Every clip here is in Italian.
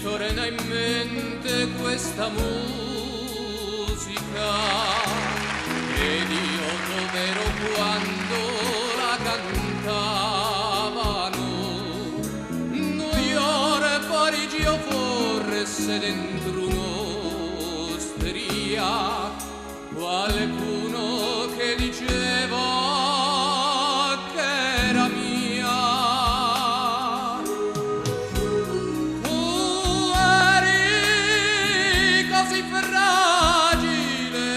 torna in mente questa musica ed io dov'ero quando la cantavano. New York, Parigi o forse dentro un'osteria qualcuno che diceva che era mia. Tu eri così fragile,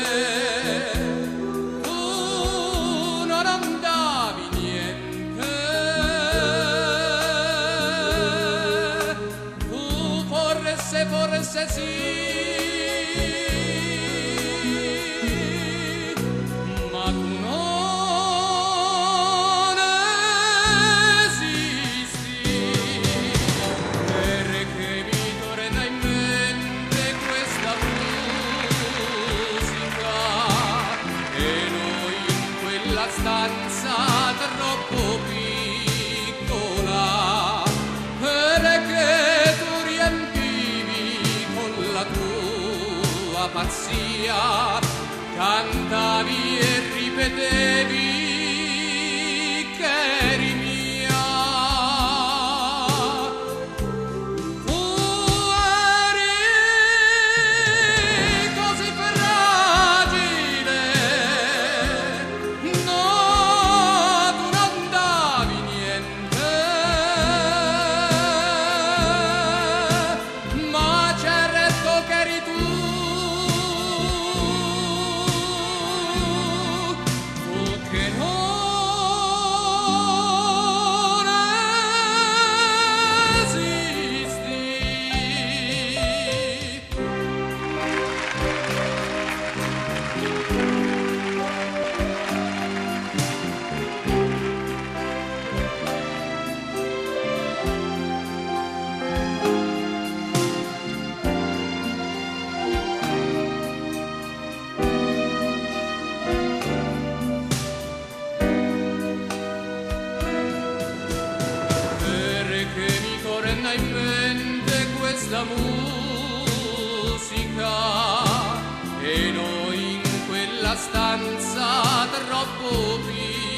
tu non andavi niente, tu forse sì, ma tu non esisti, perché mi torna in mente questa musica e noi in quella stanza troppo piccola, perché tu riempivi con la tua pazzia, cantavi e ripetevi che eri mia. Tu eri così fragile, no, tu non davi niente, ma certo che eri tu che non esisti. Perché mi torna in mente questa musica e noi in quella stanza troppo piccola,